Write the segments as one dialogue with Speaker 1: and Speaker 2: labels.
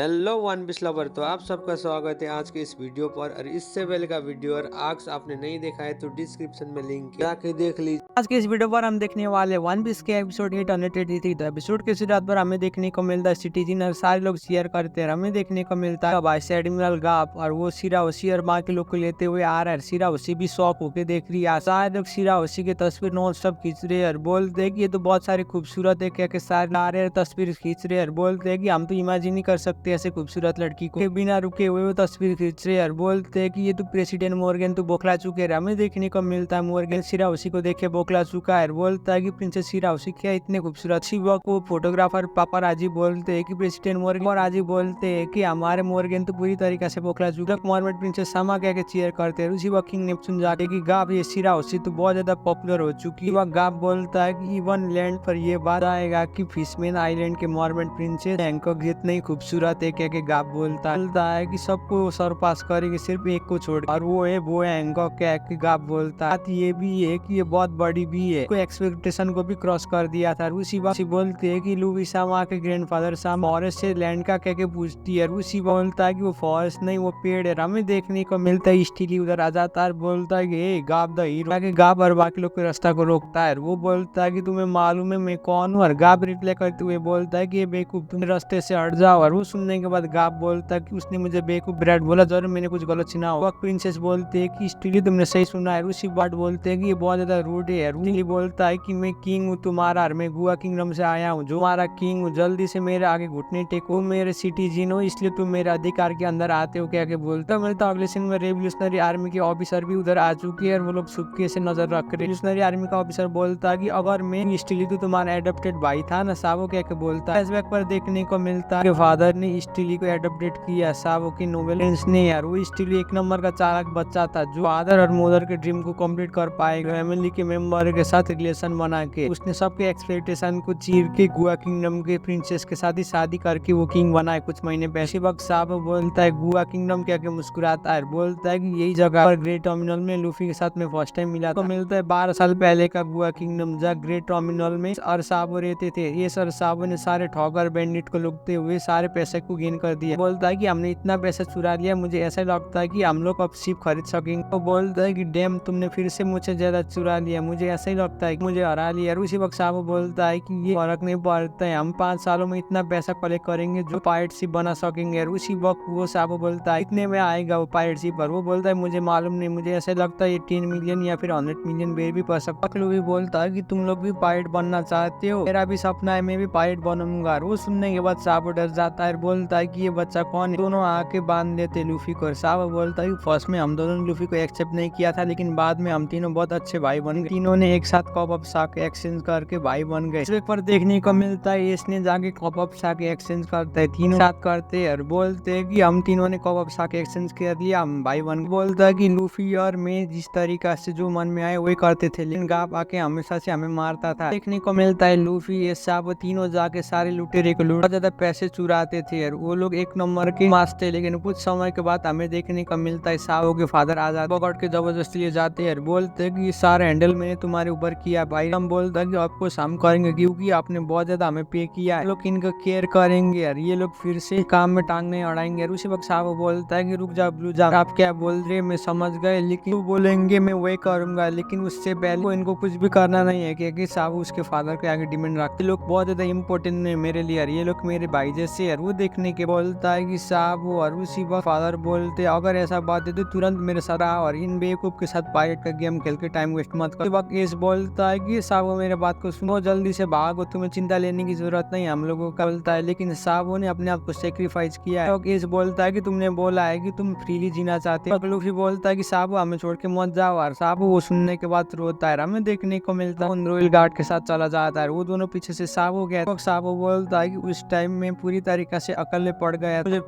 Speaker 1: Hello one piece lover, तो आप सबका स्वागत है आज के इस वीडियो पर। और इससे पहले का वीडियो और आज आपने नहीं देखा है तो डिस्क्रिप्शन में लिंक है, जाके देख लीजिए।
Speaker 2: आज के इस वीडियो पर हम देखने वाले वन पीस के एपिसोड 883 तो एपिसोड के शुरुआत पर हमें देखने को मिलता है सिटीजन और सारे लोग शेयर करते हैं। हमें देखने को मिलता है वाइस एडमिरल गाप और वो सिराहोशी और बाकी लोग को लेते हुए आ रहा है। सिराहोशी भी शौक होके देख रही है। सारे लोग सिराहोशी की तस्वीर नॉन स्टॉप खींच रहे हैं और बोलते हैं कि ये तो बहुत सारी खूबसूरत है, क्या सारे आ रहे हैं तस्वीर खींच रहे हैं और बोलते हैं कि हम तो इमेजिन नहीं कर सकते ऐसे खूबसूरत लड़की को। बिना रुके हुए वो तस्वीर खींच रहे हैं और बोलते हैं कि ये तो प्रेसिडेंट मोर्गन तो बौखला चुके हैं। हमें देखने को मिलता है मोर्गन सिराहोशी को देखे बौखला चुका है। बोलता है कि प्रिंसेस सिराहोशी क्या इतने खूबसूरत। शिवा को फोटोग्राफर पापाराजी बोलते हैं कि प्रेसिडेंट मोर्गन और आजी बोलते हैं कि हमारे मोर्गन तो पूरी तरीके से बौखला चुका। मॉर्मेट प्रिंसेस सामा कह के चीयर करते हैं। शिवा किंग नेप्चून जाके कि गाप ये सिराहोशी तो बहुत ज्यादा पॉपुलर हो चुकी है। गाप बोलता है कि इवन लैंड पर ये बात आएगा कि फिशमैन आइलैंड के मॉर्मेट प्रिंसेस बैंकॉक जितने ही खूबसूरत है, कह के गाप बोलता है कि सबको सरपास करेंगे सिर्फ एक को छोड़, और वो है हैंकॉक। कह के गाप बोलता है ये भी है कि ये बहुत बड़ी भी है, कोई एक्सपेक्टेशन को भी क्रॉस कर दिया था। उसी बात बोलते है कि लुई सामा के ग्रैंडफादर साम फॉरेस्ट से लैंड का कह के पूछती है। उसी बोलता है कि वो फॉरेस्ट नहीं वो पेड़ है। हमें देखने को मिलता है स्टीली उधर आ जाता है, बोलता है कि गाप द हीरो। गाप और बाकी लोग के रास्ता को रोकता है। वो बोलता है कि तुम्हें मालूम है मैं कौन हूँ, और गाप रिप्लाई करते हुए बोलता है कि ये बेवकूफ तुम रास्ते से हट जाओ। और वो सुनने के बाद गाप बोलता है कि उसने मुझे बेवकूफ ब्रैड बोला, जरूर मैंने कुछ गलत सुना हो। प्रिंसेस बोलते है कि स्टीली तुमने सही सुना है। उसी बात बोलते है कि ये बहुत ज्यादा रूड है। स्टीली बोलता है कि मैं किंग हूँ तुम्हारा, और मैं गुआ किंगडम से आया हूँ, जो हमारा किंग हूँ, जल्दी से मेरे आगे घुटने टेको, मेरे सिटीजन हो इसलिए तुम मेरे अधिकार के अंदर आते हो, क्या के बोलता है। तो अगले सीन में रेवोल्यूशनरी आर्मी के ऑफिसर भी उधर आ चुके हैं और वो लोग सुपके से नजर रख रहे। रेवोल्यूशनरी आर्मी का ऑफिसर बोलता है कि अगर मैं स्टीली तो तुम्हारा एडॉप्टेड भाई था ना, सावो क्या के बोलता है। फ्लैशबैक पर देखने को मिलता है कि फादर ने स्टीली को एडॉप्टेड किया सावो की नोवेल ने। यार वो स्टीली एक नंबर का चालाक बच्चा था जो फादर और मदर के ड्रीम को कंप्लीट कर पाएगा। फैमिली के मेंबर के साथ रिलेशन बना के उसने सबके एक्सपेक्टेशन को चीर के गुआ किंगडम के प्रिंसेस के साथ ही शादी करके वो किंग बना है कुछ महीने पहले। वक्त साहब बोलता है गुआ किंगडम क्या के मुस्कुराता है, बोलता है कि यही जगह पर ग्रेट टर्मिनल में लूफी के साथ में फर्स्ट टाइम मिला तो मिलता है 12 साल पहले का गुआ किंगडम जहाँ ग्रेट टर्मिनल में और साबो रहते थे। ये सर साबो ने सारे ठॉगर बैंडिट को लुटते हुए सारे पैसे को गेन कर दिया। बोलता है कि हमने इतना पैसा चुरा लिया, मुझे ऐसा लगता है कि हम लोग अब शिप खरीद सकेंगे। तो बोलता है कि डैम तुमने फिर से मुझे ज्यादा चुरा लिया, मुझे ऐसा ही लगता है कि मुझे हरा लिया। उसी वक्त साबो बोलता है कि ये फर्क नहीं पड़ता है, हम 5 सालों में इतना पैसा कलेक्ट करेंगे जो पायरेट शिप बना सकेंगे। उसी वक्त वो साबो बोलता है इतने में आएगा वो पायरेट शिप पर। वो बोलता है मुझे मालूम नहीं, मुझे ऐसा लगता है ये 10 मिलियन या फिर 100 मिलियन बेर भी पड़ सकता है। भी बोलता है कि तुम लोग भी पायरेट बनना चाहते हो, मेरा भी सपना है मैं भी पायरेट बनूंगा। वो सुनने के बाद साबो डर जाता है, बोलता है कि ये बच्चा कौन है। दोनों आके बांध देते लूफी को। साबो बोलता है कि फर्स्ट में हम दोनों लूफी को एक्सेप्ट नहीं किया था, लेकिन बाद में हम तीनों बहुत अच्छे भाई बन गए। तीनों ने एक साथ कप अप साक एक्सचेंज करके भाई बन गए। इस पर देखने को मिलता है इसने जाके कप अप साक एक्सचेंज करता है, तीनों साथ करते हैं और बोलते हैं कि हम तीनों ने कप अप साक एक्सचेंज कर लिया, हम भाई बन गए। बोलता है कि लूफी और मैं जिस तरीका से जो मन में आए वही करते थे, लेकिन गाप आके हमेशा से हमें मारता था। देखने को मिलता है लूफी ये साबो तीनों जाके सारे लुटेरे को लूट ज्यादा पैसे चुराते थे और वो लोग एक नंबर के मास थे। लेकिन कुछ समय के बाद हमें देखने को मिलता है साबो के फादर आजाद पकड़ के जबरदस्ती ले जाते हैं, बोलते हैं कि ये सारा हैंडल मैंने तुम्हारे ऊपर किया भाई। हम बोलता है कि आपको हम करेंगे क्योंकि आपने बहुत ज्यादा हमें पे किया है, लोग इनका केयर करेंगे यार, ये लोग फिर से काम में टांग नहीं अड़ाएंगे। उसी वक्त साबो बोलता है कि रुक जा ब्लू जा, आप क्या बोल रहे मैं समझ गए, लेकिन वो बोलेंगे मैं वही करूंगा, लेकिन उससे पहले इनको कुछ भी करना नहीं है क्योंकि साबो उसके फादर के आगे डिमांड रखते। लोग बहुत ज्यादा इंपॉर्टेंट है मेरे लिए, ये लोग मेरे भाई जैसे यार। वो देखने के बोलता है कि साबो और उसी वक्त फादर बोलते अगर ऐसा बात है तो तुरंत मेरे साथ आओ और इन बेवकूफ के साथ पायरेट का गेम खेल के टाइम वेस्ट मत कर। वक्त एस बोलता है कि साबो मेरे बात को सुनो, जल्दी से भागो, तुम्हें चिंता लेने की जरूरत नहीं हम लोगों का। बोलता है लेकिन साबो ने अपने आप को सेक्रीफाइस किया है। एस बोलता है कि तुमने बोला है कि तुम फ्रीली जीना चाहते हो। लूफी बोलता है कि साबो हमें छोड़ के मत जाओ, और साबो वो सुनने के बाद रोता है। हमें देखने को मिलता है रॉयल गार्ड के साथ चला जाता है, वो दोनों पीछे से साबो गया। साबो बोलता है कि उस टाइम में पूरी तरीके से अकेले पड़ गया, मुझे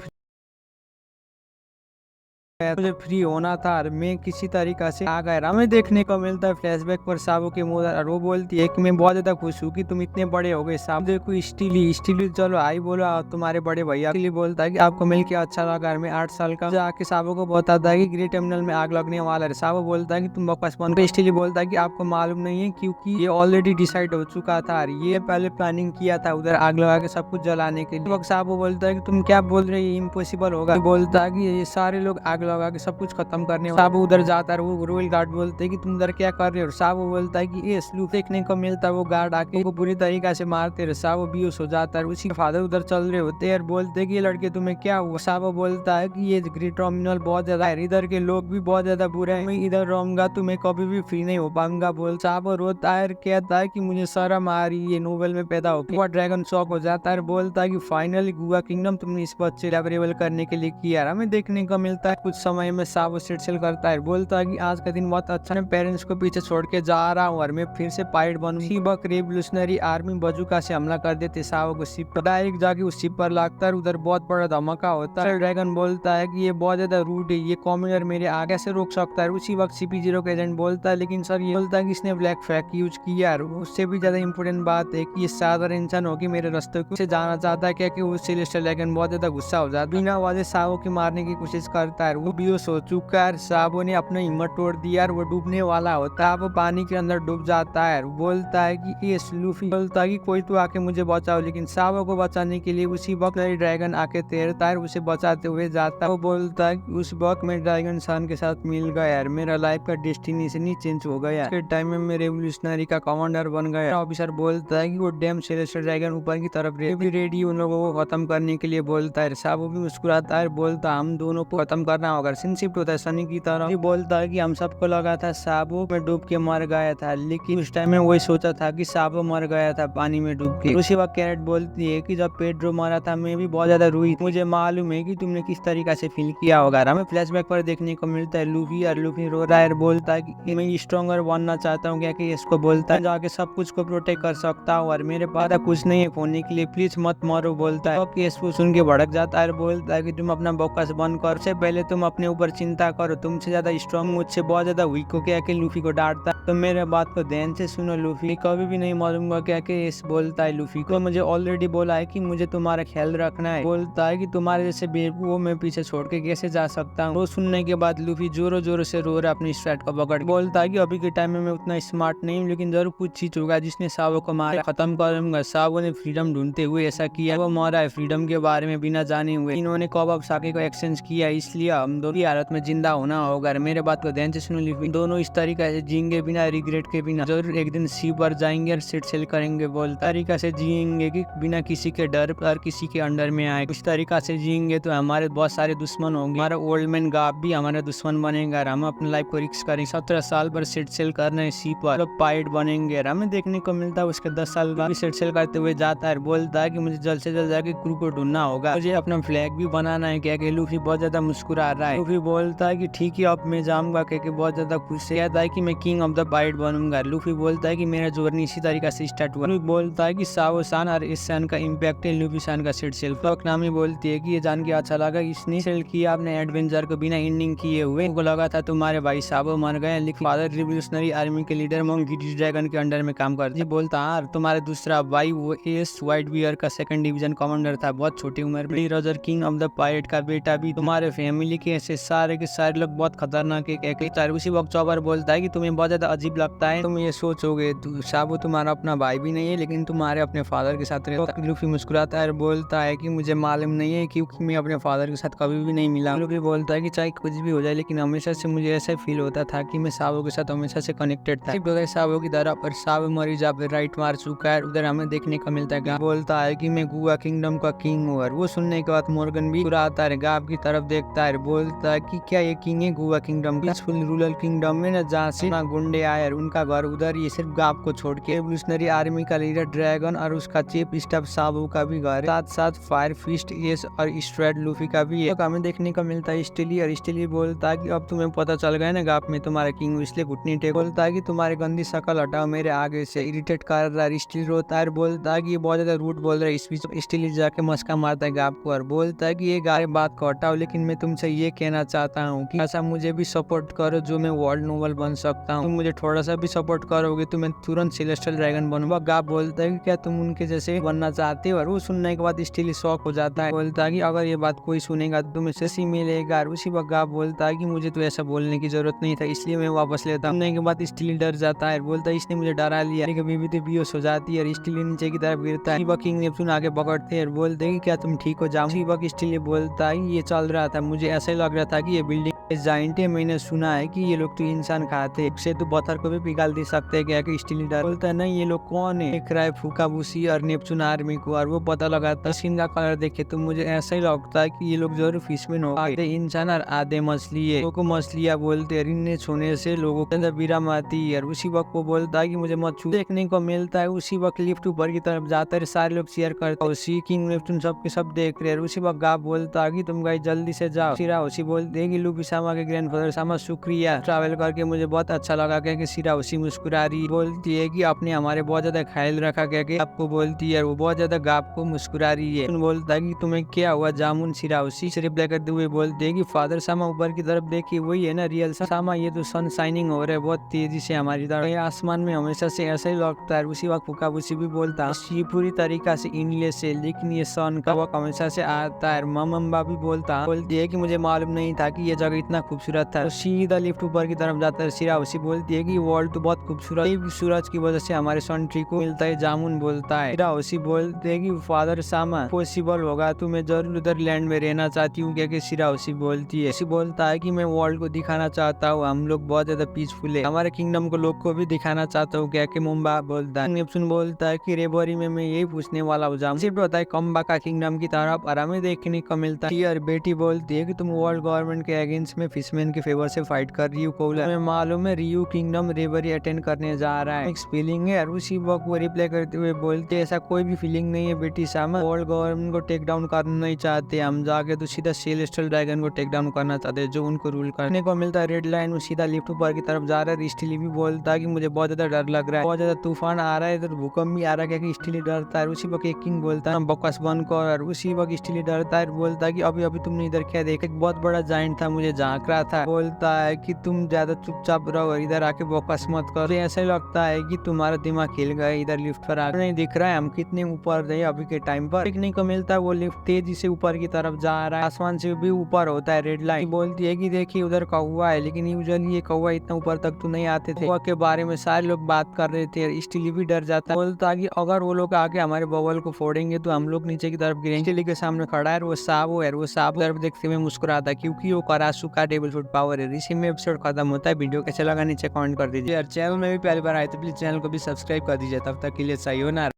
Speaker 2: मुझे फ्री होना था और मैं किसी तरीका से आ गया। हमें देखने को मिलता है फ्लैशबैक पर साबो के मुंह और वो बोलती है कि मैं बहुत ज्यादा खुश हूँ कि तुम इतने बड़े हो गए। साबो देखो स्टीली चलो आई बोलो तुम्हारे बड़े भैया के लिए बोलता है कि आपको मिल के अच्छा लगा। मैं 8 साल का जाके साबो को बताता है कि ग्रे टर्मिनल में आग लगने वाला है। साबो बोलता है कि तुम बकवास बंद करो। स्टीली बोलता है कि आपको मालूम नहीं है क्योंकि ये ऑलरेडी डिसाइड हो चुका था और ये पहले प्लानिंग किया था उधर आग लगा के सब कुछ जलाने के लिए। साबो बोलता है कि तुम क्या बोल रहे हो, इम्पॉसिबल होगा। बोलता है कि ये सारे लोग आग लगा के सब कुछ खत्म करने। साबो उधर जाता है, वो रॉयल गार्ड बोलते हैं कि तुम उधर क्या कर रहे हो। साबो बोलता है कि ये स्लूप देखने को मिलता है। वो गार्ड आके वो बुरी तरीका से मारते रहे। साबो बेहोश हो जाता है। उसी फादर उधर चल रहे होते हैं और बोलते हैं कि ये लड़के तुम्हें क्या हुआ। साबो बोलता है कि ये ग्रेट टर्मिनल बहुत ज्यादा है, इधर के लोग भी बहुत ज्यादा बुरे हैं, मैं इधर रहूंगा तो मैं कभी भी फ्री नहीं हो पाऊंगा। बोल साबो रोता है, कहता है कि मुझे शर्म आ रही है नोवेल में पैदा होकर। वो ड्रैगन शॉक हो जाता है, बोलता है कि फाइनली गुआ किंगडम तुमने इस बच्चे अवेलेबल करने के लिए किया। हमें देखने को मिलता है कुछ समय में साबो सेटल करता है, बोलता है कि आज का दिन बहुत अच्छा है, पेरेंट्स को पीछे छोड़ के जा रहा हूँ और मैं फिर से पायलट बनूंगी। उसी वक्त रेवोल्यूशनरी आर्मी बजूका से हमला कर देते साबो को शिप पर। डायरेक्ट जाके उस शिप पर लगता है, उधर बहुत बड़ा धमाका होता है। ड्रैगन बोलता है कि ये बहुत ज्यादा रूड है, ये कॉम्यूनर मेरे आगे से रोक सकता है। उसी वक्त CP0 का एजेंट बोलता है लेकिन सर ये बोलता है कि इसने ब्लैक फ्लैग यूज किया। उससे भी ज्यादा इंपॉर्टेंट बात है कि ये साधारण इंसान होगी मेरे रास्ते को से जाना चाहता है, क्या कि वो सेलेस्टियल ड्रैगन बहुत ज्यादा गुस्सा हो जाता है, बिना वजह साबो की मारने की कोशिश करता है। वो बेहोश हो चुका है, साबो ने अपना हिम्मत तोड़ दिया और वो डूबने वाला होता है। वो पानी के अंदर डूब जाता है। बोलता है कि ये लूफी बोलता है कि कोई तो आके मुझे बचाओ, लेकिन साबो को बचाने के लिए उसी वक्त ड्रैगन आके तैरता है, उसे बचाते हुए जाता है। वो बोलता है कि उस वक्त मैं ड्रैगन सन के साथ मिल गया यार, मेरा लाइफ का डेस्टिनेशन ही चेंज हो गया। उसके टाइम में मैं रेवोल्यूशनरी का कमांडर बन गया। ऑफिसर बोलता है कि वो डैम सेलेस्टियल ड्रैगन ऊपर की तरफ रेडी उन लोगों को खत्म करने के लिए बोलता है। साबो भी मुस्कुराता है, बोलता है हम दोनों को खत्म करना होगा। सीन शिफ्ट होता है सनी की तरफ। ये बोलता है कि हम सबको लगा था साबो में डूब के मर गया था, लेकिन उस टाइम में वही सोचा था कि साबो मर गया था पानी में डूब के। उसी वक्त कैरेट बोलती है कि जब पेड्रो मरा था मैं भी बहुत ज्यादा रोई, मुझे मालूम है कि तुमने किस तरीका से फील किया होगा। हमें फ्लैशबैक पर देखने को मिलता है लूफी और लूफी रो रहा है, बोलता है कि मैं स्ट्रॉन्गर बनना चाहता हूँ, क्या कि इसको बोलता है जाके सब कुछ को प्रोटेक्ट कर सकता हूँ और मेरे पास कुछ नहीं है होने के लिए, प्लीज मत मरो। बोलता है कि इसको सुन के भड़क जाता है, बोलता है कि तुम अपना बकवास बंद कर, से पहले तुम अपने ऊपर चिंता करो, तुमसे ज्यादा स्ट्रॉन्ग मुझसे बहुत ज्यादा वीक हो। क्या कि लूफी को डांटता तो मेरे बात को ध्यान से सुनो लूफी, कभी भी नहीं मरूंगा। क्या कि इस बोलता है लूफी को मुझे ऑलरेडी बोला है कि मुझे तुम्हारा ख्याल रखना है। बोलता है कि तुम्हारे जैसे बेवकूफ मैं पीछे छोड़ के कैसे जा सकता हूँ। वो सुनने के बाद लूफी जोरों जोरों से रो रहा अपनी स्ट्रैट को पकड़। बोलता है कि अभी के टाइम में मैं उतना स्मार्ट नहीं हूँ, लेकिन जरूर कुछ चीज होगा जिसने साबो को मारा, खत्म करूंगा। साबो ने फ्रीडम ढूंढते हुए ऐसा किया, वो मरा है फ्रीडम के बारे में बिना जाने हुए। इन्होंने कबाब साके को एक्सचेंज किया, इसलिए हम दोनों की हालत में जिंदा होना होगा। मेरे बात को ध्यान से सुनो लूफी, दोनों इस तरीका से जिएंगे बिना रिग्रेट के, बिना जरूर एक दिन सी पर जाएंगे और सेट सेल करेंगे। बोल तरीका से जिएंगे कि बिना किसी के डर और किसी के अंडर में आए। उस तरीका से जिएंगे तो हमारे बहुत सारे दुश्मन होंगे, हमारा ओल्ड मैन गाप भी हमारा दुश्मन बनेगा। हम अपनी लाइफ को रिस्क करेंगे, 17 साल पर सेट सेल करना है सी पर, पायलट बनेंगे। हमें देखने को मिलता है उसके 10 साल बाद सेट सेल करते हुए जाता है, बोलता है कि मुझे जल्द से जल्द जाके क्रू को ढूंढना होगा, मुझे अपना फ्लैग भी बनाना है। क्या कि लूफी बहुत ज्यादा मुस्कुरा रहा है। लूफी बोलता है कि ठीक है अब मैं जाऊंगा, क्या बहुत ज्यादा खुश है। कहता है कि मैं किंग ऑफ द पायलट बनूंगा। लूफी बोलता है कि मेरा जर्नी इसी तरीका से स्टार्ट हुआ। लूफी बोलता है कि सावो सान और इस सान का इम्पैक्ट है लूफी सान का सेट सेल। नामी बोलती है कि ये जान के अच्छा लगा इसने सेल किया आपने एडवेंचर को बिना एंडिंग किए हुए। उनको लगा था तुम्हारे भाई साबो मर गए, लेकिन फादर रिवोल्यूशनरी आर्मी के लीडर मोंग ड्रैगन के अंडर में काम करते। बोलता है तुम्हारे दूसरा भाई वो एस व्हाइट बियर का 2nd डिवीजन कमांडर था, बहुत छोटी उम्र में। Roger king of the pilot का बेटा भी। तुम्हारे फैमिली के ऐसे सारे के सारे लोग बहुत खतरनाक है। उसी वक्त चौबर बोलता है कि तुम्हें बहुत ज्यादा अजीब लगता है, तुम ये सोचोगे साबो तुम्हारा अपना भाई भी नहीं है, लेकिन तुम्हारे अपने फादर के साथ रहता है। लूफी मुस्कुराता है, बोलता है कि मुझे मालूम नहीं है क्योंकि मैं अपने फादर के साथ कभी भी नहीं मिला। लूफी बोलता है कि चाहे कुछ भी हो जाए, लेकिन हमेशा से मुझे ऐसा फील होता था कि मैं साबो के साथ हमेशा से कनेक्टेड था। साबो की तरह पर साबो मरी जा पे राइट मार चुका है। उधर हमें देखने को मिलता है बोलता है कि मैं गुआ किंगडम का किंग हूँ। और वो सुनने के बाद मोर्गन भी आता है, गाप की तरफ देखता है, बोलता है कि क्या ये किंग है गुआ किंगडम का, रूरल किंगडम में न जहाँ से गुंडे आए और उनका घर उधर, ये सिर्फ गाप को छोड़ के। रेवोल्यूशनरी आर्मी का लीडर ड्रैगन और उसका चीफ स्टाफ साबो का भी घर, साथ साथ फायर फिस्ट एस और स्ट्रेट लूफी का भी है। तो हमें देखने को मिलता है स्टीली, और स्टीली बोलता है कि अब तुम्हें पता चल गया ना गाप में तुम्हारा किंग, इसलिए घुटनी टेक। बोलता है कि तुम्हारी गंदी शक्ल हटाओ मेरे आगे से, इरिटेट कर रहा है। स्टील रोता है, बोलता है कि ये बहुत ज्यादा रूट बोल रहा है। स्टीली जाके मस्का मारता है गाप को और बोलता है कि ये गाय बात को हटाओ, लेकिन मैं तुमसे ये कहना चाहता हूँ कि ऐसा मुझे भी सपोर्ट करो जो मैं वर्ल्ड नोबल बन सकता हूँ। तुम मुझे थोड़ा सा भी सपोर्ट करोगे तो मैं तुरंत सेलेस्टियल ड्रैगन बनूंगा। गाप बोलता है कि क्या तुम उनके जैसे बनना चाहते हो, और वो सुनने के बाद स्टिली शॉक हो जाता है। बोलता है कि अगर ये बात कोई सुनेगा तो तुम्हें ससी मिलेगा। और उसी वक्त गाप बोलता है कि मुझे तो ऐसा बोलने की जरूरत नहीं था, इसलिए मैं वापस लेता हूँ। सुनने के बाद स्टिली डर जाता है, बोलता है इसने मुझे डरा लिया। कभी भी तो बेहोश हो जाती है और स्टिली नीचे की तरफ गिरता है। किंग नेप्च्यून आगे पकड़ते हैं और बोलते हैं कि क्या तुम ठीक हो जाओ। उसी वक्त स्टिली बोलता है ये चल रहा था, मुझे ऐसा ही लग रहा था कि ये बिल्डिंग जाइंट है। मैंने सुना है कि ये लोग तो इंसान खाते हैं, से तो पत्थर को भी पिघाल दे सकते हैं। क्या कि स्टिली डर बोलता है नहीं, ये लोग कौन है। देख रहा है फुकाबुशी और नेप्च्यून आर्मी को, और वो पता लगाता है स्किन का कलर देखे तो मुझे ऐसा ही लगता है कि ये लोग जरूर फिशमैन हो, आधे इंसान और आधे मछली है। लोगों को मछलियाँ बोलते हैं, इनने छूने से लोगों के अंदर बिरम आती है। और उसी वक्त वो बोलता है कि मुझे मत छू। देखने को मिलता है उसी वक्त लिफ्ट ऊपर की तरफ जाता है, सारे लोग शेयर करते हैं। उसी किंग नेप्च्यून सबके सब देख रहे हैं। उसी वक्त गाप बोलता है कि तुम गाइस जल्दी से जाओ। सिराओशी बोलते हैं कि लुफी सामा के ग्रैंडफादर सामा शुक्रिया, ट्रैवल करके मुझे बहुत अच्छा लगा। क्या सिराओशी मुस्कुरा रही, बोलती है कि आपने हमारे बहुत ज्यादा ख्याल रखा। क्या आपको बोलती है, वो बहुत ज्यादा गाप को मुस्कुरा रही है। बोलता है कि तुम्हें क्या हुआ जामुन। सिराओशी से रिप्लाई करते हुए बोलते है कि फादर सामा ऊपर की तरफ देखिए, वही है ना रियल सामा, ये तो सन शाइनिंग हो रहा है बहुत तेजी से हमारी तरफ, आसमान में हमेशा से ऐसा ही लगता है। उसी वक्त फुकाबुशी भी बोलता है ये पूरी तरीका से इंग्लिश से, लेकिन ये सन का वक्त हमेशा से आता है। मम्मा भी बोलती है कि मुझे मालूम नहीं था कि ये जगह इतना खूबसूरत था। सीधा लिफ्ट ऊपर की तरफ जाता है। सिराओशी बोलती है कि वर्ल्ड तो बहुत खूबसूरत है, सूरज की वजह से हमारे सन ट्री को मिलता है। जामुन बोलता है। सिराओशी बोलते है कि फादर सामा पॉसिबल होगा तो मैं जरूर उधर लैंड में रहना चाहती हूँ। क्या सिराओशी बोलती है, बोलता है कि मैं वर्ल्ड को दिखाना चाहता हूँ हम लोग बहुत ज्यादा पीसफुल है, हमारे किंगडम को लोग को भी दिखाना चाहता हूँ। क्या मुंबा बोलता है। नेप्च्यून बोलता है कि रेबरी में मैं यही पूछने वाला हूँ, शिफ्ट होता है कम्बा का किंगडम की तरफ और हमें देखने को मिलता है। और बेटी बोलती है कि तुम वर्ल्ड गवर्नमेंट के अगेंस्ट में फिशमैन के फेवर से फाइट कर रही हो। कोला मैं मालूम है रियू किंगडम रेबरी अटेंड करने जा रहा है, मिक्स फीलिंग है। और उसी वक्त वो रिप्लाई करते हुए बोलते ऐसा कोई भी फीलिंग नहीं है बेटी सामा, वर्ल्ड गवर्नमेंट को टेक डाउन करना नहीं चाहते हम, जाके तो सीधा सेलेस्टियल ड्रैगन को टेक डाउन करना चाहते हैं जो उनको रूल करने को मिलता है। रेड लाइन में सीधा लिफ्ट ऊपर की तरफ जा रहा है। स्टिली भी बोलता है कि मुझे बहुत ज्यादा डर लग रहा है, बहुत ज्यादा तूफान आ रहा है, इधर भूकंप भी आ रहा है। क्या स्टिली डरता है। उसी वक्त किंग बोलता है बकवास बंद कर। और उसी वक्त स्टिली डरता है, बोलता है कि अभी अभी तुमने इधर क्या देखा, एक बहुत बड़ा जाइंट था मुझे झांक रहा था। बोलता है कि तुम ज्यादा चुपचाप रहो और इधर आके बकवास मत करो, ऐसा ही लगता है कि तुम्हारा दिमाग हिल गया, इधर लिफ्ट पर आकर नहीं दिख रहा है हम कितने ऊपर रहे अभी के टाइम पर। देखने को मिलता है वो लिफ्ट तेजी से ऊपर की तरफ जा रहा है, आसमान से भी ऊपर होता है। रेड लाइन बोलती है कि देखिए उधर कौवा है, लेकिन यूजुअली ये कौवा इतना ऊपर तक तो नहीं आते थे। कौवा के बारे में सारे लोग बात कर रहे थे। स्टिली भी डर जाता है, बोलता है कि अगर वो लोग आके हमारे बबल को फोड़ेंगे तो हम लोग नीचे की तरफ गिरेंगे। स्टिली के सामने खड़ा है वो सांप तरफ देखते हुए मुस्कुराता है क्योंकि वो करासू का टेबल फुट पावर है। इसी में एपिसोड खत्म होता है। वीडियो कैसा लगा नीचे कमेंट कर दीजिए। यार चैनल में भी पहली बार आए तो प्लीज चैनल को भी सब्सक्राइब कर दीजिए। तब तक के लिए सही हो ना।